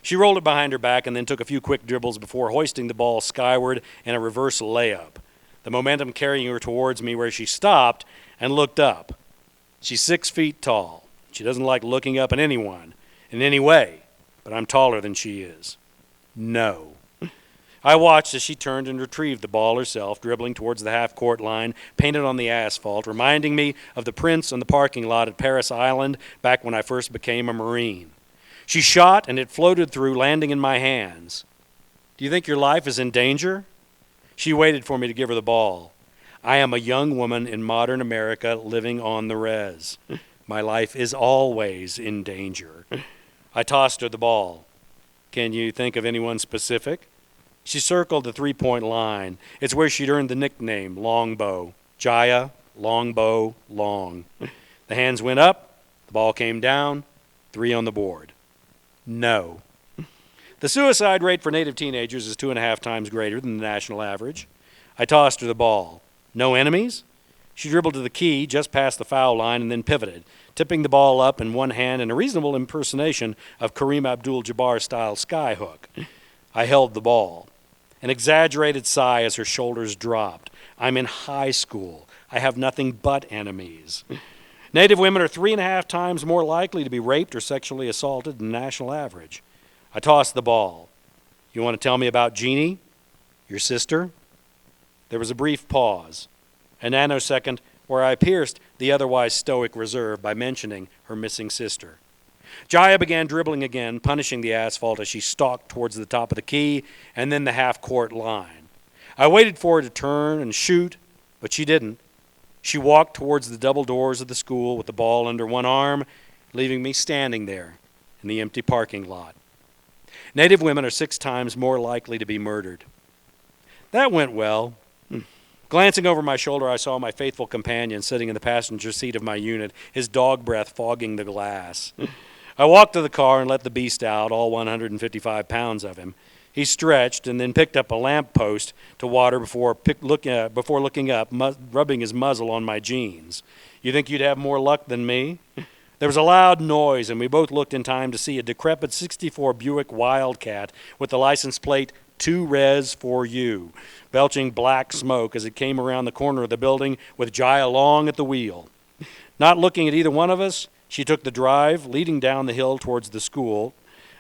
She rolled it behind her back and then took a few quick dribbles before hoisting the ball skyward in a reverse layup, the momentum carrying her towards me where she stopped and looked up. She's 6 feet tall. She doesn't like looking up at anyone in any way, but I'm taller than she is. No. I watched as she turned and retrieved the ball herself, dribbling towards the half-court line, painted on the asphalt, reminding me of the prints on the parking lot at Paris Island back when I first became a Marine. She shot, and it floated through, landing in my hands. Do you think your life is in danger? She waited for me to give her the ball. I am a young woman in modern America living on the res. My life is always in danger. I tossed her the ball. Can you think of anyone specific? She circled the three-point line. It's where she'd earned the nickname Longbow. Jaya, Longbow, Long. The hands went up. The ball came down. 3 on the board. No. The suicide rate for Native teenagers is 2.5 times greater than the national average. I tossed her the ball. No enemies? She dribbled to the key just past the foul line and then pivoted, tipping the ball up in one hand in a reasonable impersonation of Kareem Abdul-Jabbar-style skyhook. I held the ball. An exaggerated sigh as her shoulders dropped. I'm in high school. I have nothing but enemies. Native women are 3.5 times more likely to be raped or sexually assaulted than the national average. I tossed the ball. You want to tell me about Jeannie, your sister? There was a brief pause, a nanosecond where I pierced the otherwise stoic reserve by mentioning her missing sister. Jaya began dribbling again, punishing the asphalt as she stalked towards the top of the key and then the half-court line. I waited for her to turn and shoot, but she didn't. She walked towards the double doors of the school with the ball under one arm, leaving me standing there in the empty parking lot. Native women are 6 times more likely to be murdered. That went well. Glancing over my shoulder, I saw my faithful companion sitting in the passenger seat of my unit, his dog breath fogging the glass. I walked to the car and let the beast out, all 155 pounds of him. He stretched and then picked up a lamp post to water before looking up, rubbing his muzzle on my jeans. You think you'd have more luck than me? There was a loud noise, and we both looked in time to see a decrepit 64 Buick Wildcat with the license plate 2Res for you, belching black smoke as it came around the corner of the building with Jaya Long at the wheel. Not looking at either one of us, she took the drive, leading down the hill towards the school,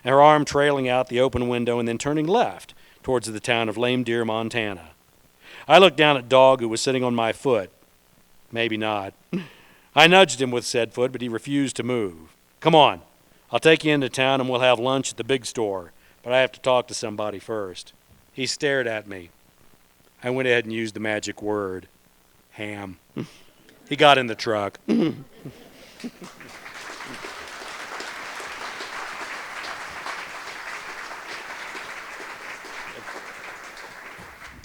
her arm trailing out the open window and then turning left towards the town of Lame Deer, Montana. I looked down at Dog, who was sitting on my foot. Maybe not. I nudged him with said foot, but he refused to move. Come on, I'll take you into town and we'll have lunch at the big store, but I have to talk to somebody first. He stared at me. I went ahead and used the magic word, ham. He got in the truck.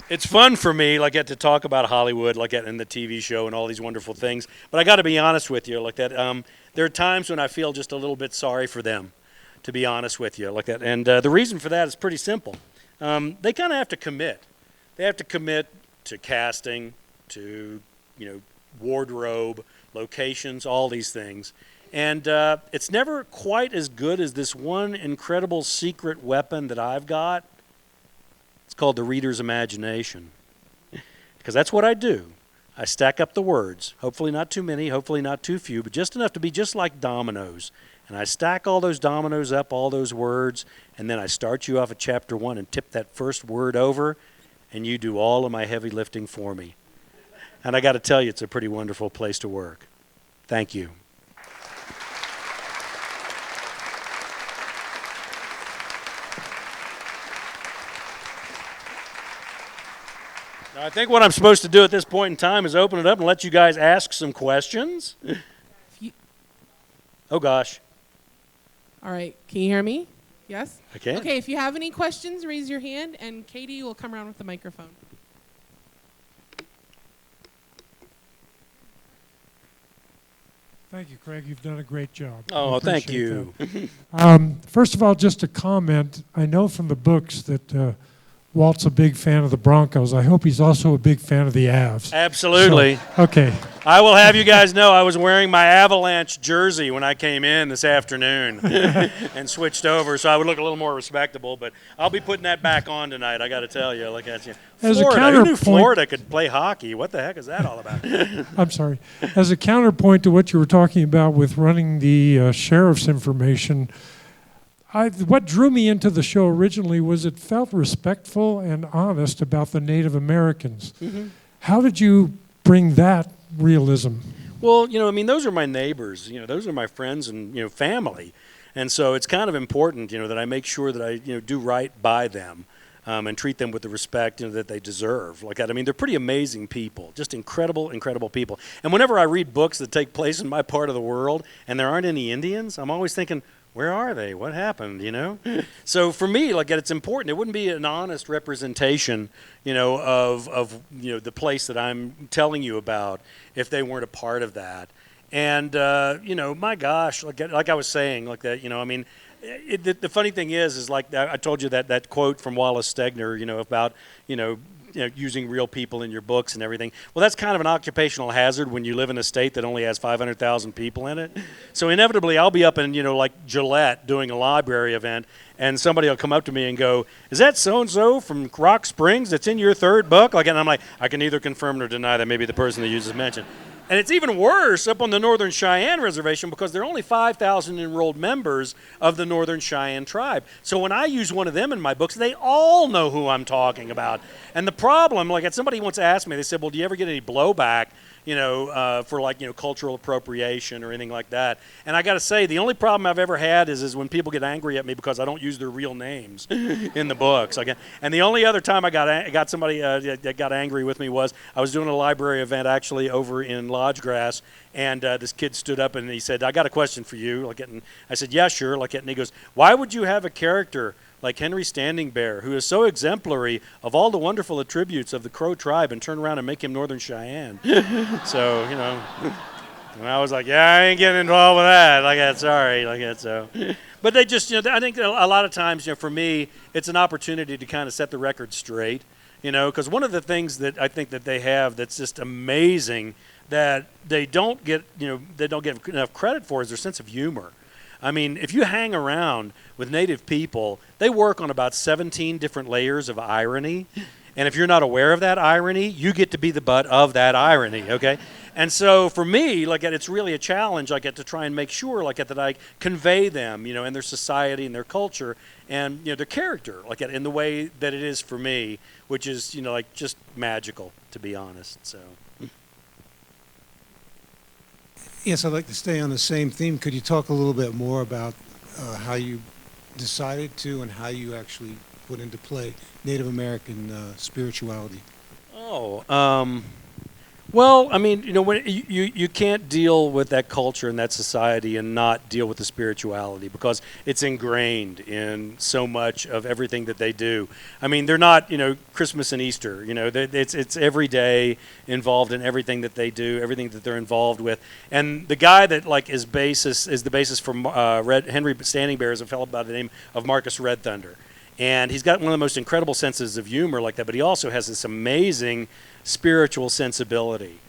It's fun for me, like, to talk about Hollywood, like in the TV show and all these wonderful things. But I got to be honest with you, like that. There are times when I feel just a little bit sorry for them, to be honest with you, like that. And the reason for that is pretty simple. They kind of have to commit. They have to commit to casting, to wardrobe, locations, all these things. And it's never quite as good as this one incredible secret weapon that I've got. It's called the reader's imagination. Because that's what I do. I stack up the words, hopefully not too many, hopefully not too few, but just enough to be just like dominoes. And I stack all those dominoes up, all those words, and then I start you off at chapter 1 and tip that first word over, and you do all of my heavy lifting for me. And I got to tell you, it's a pretty wonderful place to work. Thank you. Now, I think what I'm supposed to do at this point in time is open it up and let you guys ask some questions. Oh, gosh. All right, can you hear me? Yes? I can. Okay, if you have any questions, raise your hand, and Katie will come around with the microphone. Thank you, Craig. You've done a great job. Oh, thank you. First of all, just a comment. I know from the books that Walt's a big fan of the Broncos. I hope he's also a big fan of the Avs. Absolutely. So, okay. I will have you guys know I was wearing my Avalanche jersey when I came in this afternoon and switched over, so I would look a little more respectable. But I'll be putting that back on tonight. I got to tell you, As a Florida. Who knew counterpoint- Florida could play hockey? What the heck is that all about? I'm sorry. As a counterpoint to what you were talking about with running the sheriff's information, what drew me into the show originally was it felt respectful and honest about the Native Americans. How did you bring that realism? Well, those are my neighbors. Those are my friends and, family. And so it's kind of important, that I make sure that I, do right by them and treat them with the respect, that they deserve. They're pretty amazing people, just incredible, incredible people. And whenever I read books that take place in my part of the world and there aren't any Indians, I'm always thinking, where are they? What happened, So for me, it's important. It wouldn't be an honest representation, of the place that I'm telling you about if they weren't a part of that. And, my gosh, like I was saying, the funny thing is like I told you that quote from Wallace Stegner, about, using real people in your books and everything. Well, that's kind of an occupational hazard when you live in a state that only has 500,000 people in it. So inevitably, I'll be up in, Gillette doing a library event, and somebody will come up to me and go, "Is that so-and-so from Rock Springs that's in your third book?" And I'm like, I can neither confirm nor deny that maybe the person that you just mentioned. And it's even worse up on the Northern Cheyenne Reservation because there are only 5,000 enrolled members of the Northern Cheyenne tribe. So when I use one of them in my books, they all know who I'm talking about. And the problem, somebody once asked me, they said, well, do you ever get any blowback, for cultural appropriation or anything like that? And I got to say, the only problem I've ever had is when people get angry at me because I don't use their real names in the books. And the only other time I got somebody that got angry with me was I was doing a library event actually over in Lodgegrass, and this kid stood up and he said, "I got a question for you." And I said, "Yeah, sure." And he goes, "Why would you have a character like Henry Standing Bear, who is so exemplary of all the wonderful attributes of the Crow tribe, and turn around and make him Northern Cheyenne?" So, and I was like, yeah, I ain't getting involved with that. Sorry. So. But they just, I think a lot of times, for me, it's an opportunity to kind of set the record straight, because one of the things that I think that they have that's just amazing that they don't get enough credit for is their sense of humor. If you hang around with Native people, they work on about 17 different layers of irony. And if you're not aware of that irony, you get to be the butt of that irony, okay? And so for me, it's really a challenge, to try and make sure, that I convey them, and their society and their culture and, their character, in the way that it is for me, which is, just magical, to be honest, so. Yes, I'd like to stay on the same theme. Could you talk a little bit more about how you decided to and how you actually put into play Native American spirituality? Well, when you can't deal with that culture and that society and not deal with the spirituality because it's ingrained in so much of everything that they do. They're not, Christmas and Easter. It's every day involved in everything that they do, everything that they're involved with. And the guy that is the basis for Henry Standing Bear is a fellow by the name of Marcus Red Thunder. And he's got one of the most incredible senses of humor like that, but he also has this amazing spiritual sensibility.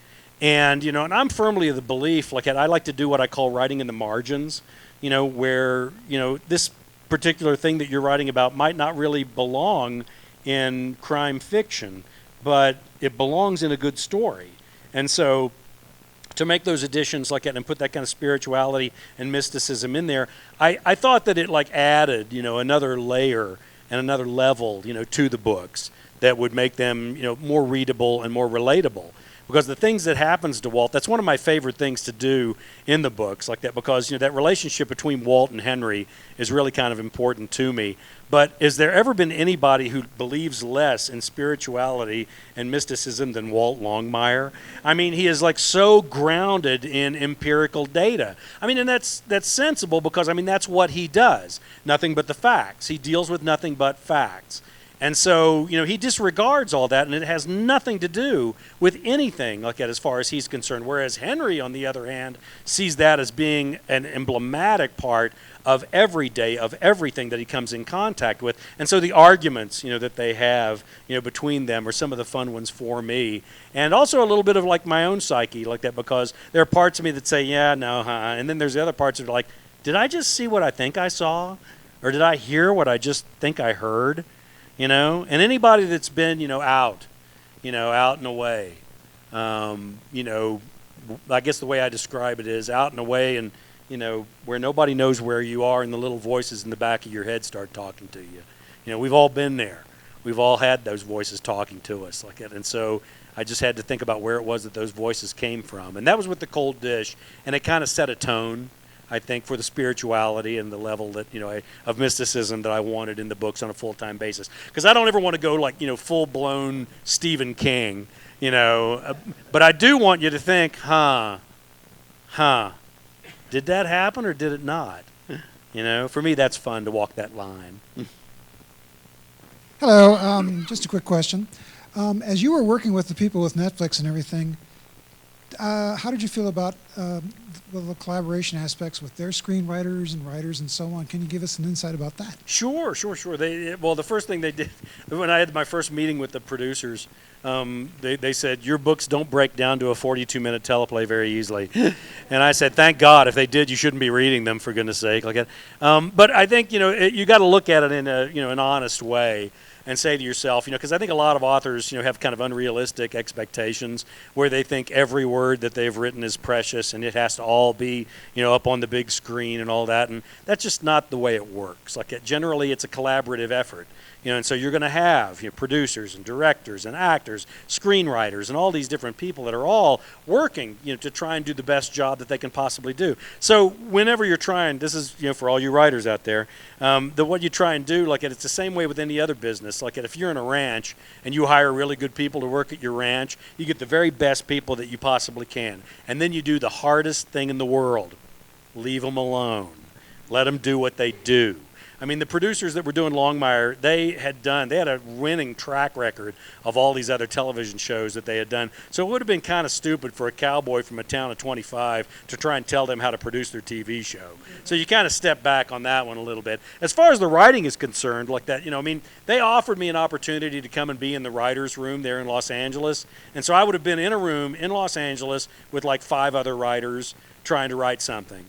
And, and I'm firmly of the belief, I like to do what I call writing in the margins, where, this particular thing that you're writing about might not really belong in crime fiction, but it belongs in a good story. And so to make those additions like that and put that kind of spirituality and mysticism in there, I thought that it added, another layer and another level, to the books that would make them, more readable and more relatable. Because the things that happens to Walt, that's one of my favorite things to do in the books like that, because that relationship between Walt and Henry is really kind of important to me. But has there ever been anybody who believes less in spirituality and mysticism than Walt Longmire? He is so grounded in empirical data. And that's sensible because that's what he does. Nothing but the facts. He deals with nothing but facts. And so, he disregards all that, and it has nothing to do with anything like that as far as he's concerned. Whereas Henry, on the other hand, sees that as being an emblematic part of every day, of everything that he comes in contact with. And so the arguments, that they have, between them are some of the fun ones for me. And also a little bit of like my own psyche like that, because there are parts of me that say, yeah, no, and then there's the other parts that are like, did I just see what I think I saw? Or did I hear what I just think I heard? And anybody that's been, out and away, I guess the way I describe it is out and away and, where nobody knows where you are and the little voices in the back of your head start talking to you. We've all been there. We've all had those voices talking to us like that. And so I just had to think about where it was that those voices came from. And that was with the cold dish. And it kind of set a tone, I think, for the spirituality and the level that, of mysticism that I wanted in the books on a full-time basis. Because I don't ever want to go like, full-blown Stephen King, but I do want you to think, did that happen or did it not? For me, that's fun to walk that line. Hello, just a quick question. As you were working with the people with Netflix and everything, how did you feel about the collaboration aspects with their screenwriters and writers and so on? Can you give us an insight about that? Sure. The first thing they did, when I had my first meeting with the producers, they said, your books don't break down to a 42-minute teleplay very easily. And I said, thank God. If they did, you shouldn't be reading them, for goodness sake. Like that. But I think, you got to look at it in an honest way. And say to yourself, because I think a lot of authors, have kind of unrealistic expectations where they think every word that they've written is precious and it has to all be, up on the big screen and all that. And that's just not the way it works. Generally, it's a collaborative effort. And so you're going to have producers and directors and actors, screenwriters, and all these different people that are all working, to try and do the best job that they can possibly do. So whenever you're trying, this is, for all you writers out there, what you try and do, it's the same way with any other business. If you're in a ranch and you hire really good people to work at your ranch, you get the very best people that you possibly can. And then you do the hardest thing in the world. Leave them alone. Let them do what they do. I mean, the producers that were doing Longmire, they had a winning track record of all these other television shows that they had done. So it would have been kind of stupid for a cowboy from a town of 25 to try and tell them how to produce their TV show. So you kind of step back on that one a little bit. As far as the writing is concerned, they offered me an opportunity to come and be in the writer's room there in Los Angeles. And so I would have been in a room in Los Angeles with 5 other writers trying to write something.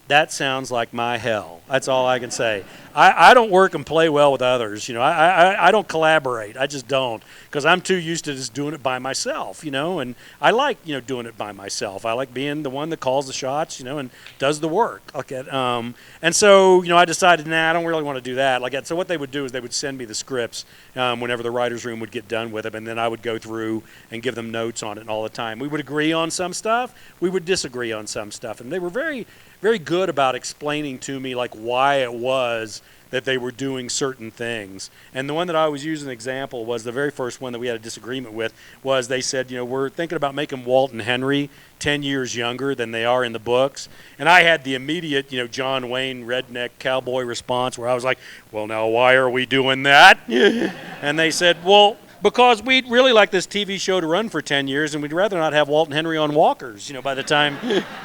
That sounds like my hell. That's all I can say. I don't work and play well with others. I don't collaborate. I just don't, because I'm too used to just doing it by myself, and I like, doing it by myself. I like being the one that calls the shots, and does the work. And so, I decided, I don't really want to do that. So what they would do is they would send me the scripts whenever the writer's room would get done with them, and then I would go through and give them notes on it all the time. We would agree on some stuff. We would disagree on some stuff. And they were very, very good about explaining to me why it was that they were doing certain things. And the one that I always use as an example was the very first one that we had a disagreement with was they said, we're thinking about making Walt and Henry 10 years younger than they are in the books. And I had the immediate, John Wayne redneck cowboy response where I was like, well, now why are we doing that? And they said, well, because we'd really like this TV show to run for 10 years, and we'd rather not have Walt and Henry on walkers, by the time,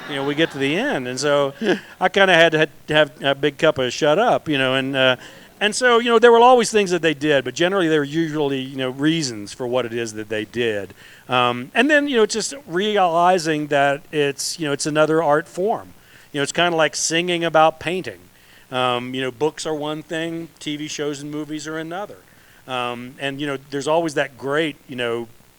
we get to the end. And so I kind of had to have a big cup of shut up, and so, there were always things that they did, but generally there were usually, reasons for what it is that they did. And then, just realizing that it's another art form. It's kind of like singing about painting. Books are one thing, TV shows and movies are another. And, there's always that great,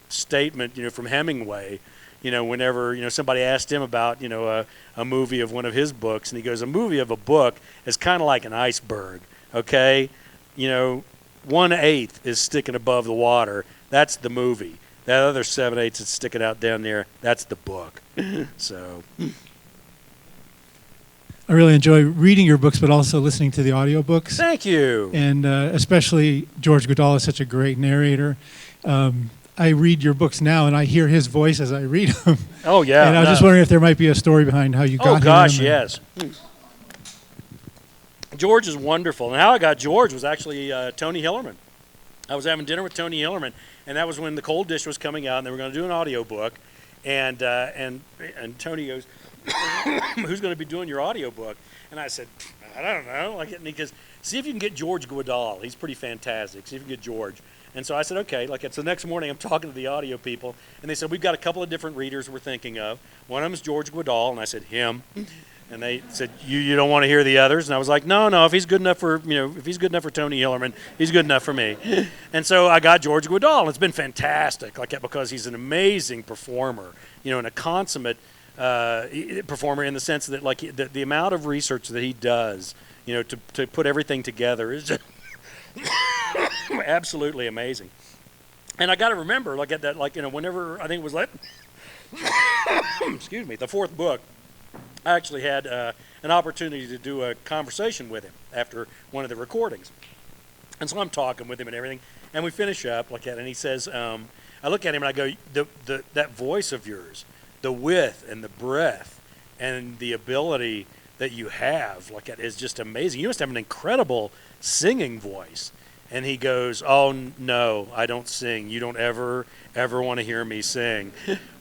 statement, from Hemingway, whenever, somebody asked him about, a movie of one of his books, and he goes, a movie of a book is kind of like an iceberg, okay? 1/8 is sticking above the water. That's the movie. That other 7/8 that's sticking out down there, that's the book. So... I really enjoy reading your books, but also listening to the audiobooks. Thank you. And especially George Goodall is such a great narrator. I read your books now, and I hear his voice as I read them. Oh, yeah. And I was just wondering if there might be a story behind how you got him. Oh, gosh, yes. George is wonderful. And how I got George was actually Tony Hillerman. I was having dinner with Tony Hillerman, and that was when The Cold Dish was coming out, and they were going to do an audiobook. And Tony goes, "Who's going to be doing your audiobook?" And I said, "I don't know." And he goes, "See if you can get George Guidall. He's pretty fantastic. See if you can get George." And so I said, "Okay." It's the next morning, I'm talking to the audio people, and they said, "We've got a couple of different readers we're thinking of. One of them is George Guidall," and I said, "Him." And they said, "You don't want to hear the others?" And I was like, "No. If he's good enough for if he's good enough for Tony Hillerman, he's good enough for me." And so I got George Guidall, and it's been fantastic, because he's an amazing performer, and a consummate performer in the sense that the amount of research that he does, to put everything together is just absolutely amazing. And I got to remember, whenever I think it was excuse me, the fourth book. I actually had an opportunity to do a conversation with him after one of the recordings. And so I'm talking with him and everything, and we finish up and he says, I look at him and I go, that voice of yours, the width and the breadth and the ability that you have, is just amazing. You must have an incredible singing voice. And he goes, "Oh, no, I don't sing. You don't ever want to hear me sing."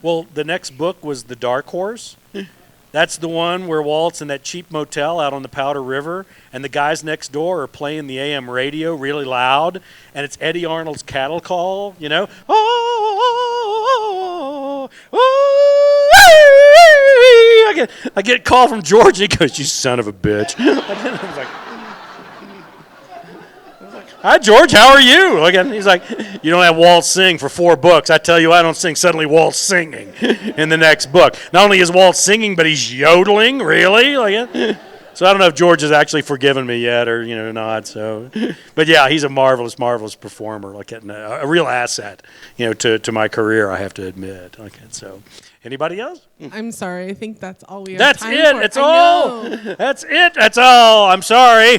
Well, the next book was The Dark Horse. That's the one where Walt's in that cheap motel out on the Powder River, and the guys next door are playing the AM radio really loud, and it's Eddie Arnold's cattle call, Oh, I get a call from George, and he goes, "You son of a bitch." I was like, "Hi, George, how are you?" And he's like, "You don't have Walt sing for 4 books. I tell you, I don't sing. Suddenly Walt's singing in the next book. Not only is Walt singing, but he's yodeling, really?" So I don't know if George has actually forgiven me yet or, not. So, but yeah, he's a marvelous, marvelous performer, a real asset, to my career, I have to admit. So anybody else? I'm sorry. I think that's all we have That's time it. for. It's all. That's it. That's all. I'm sorry.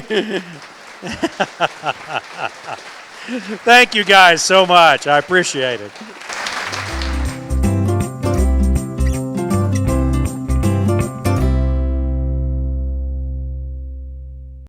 Thank you guys so much. I appreciate it.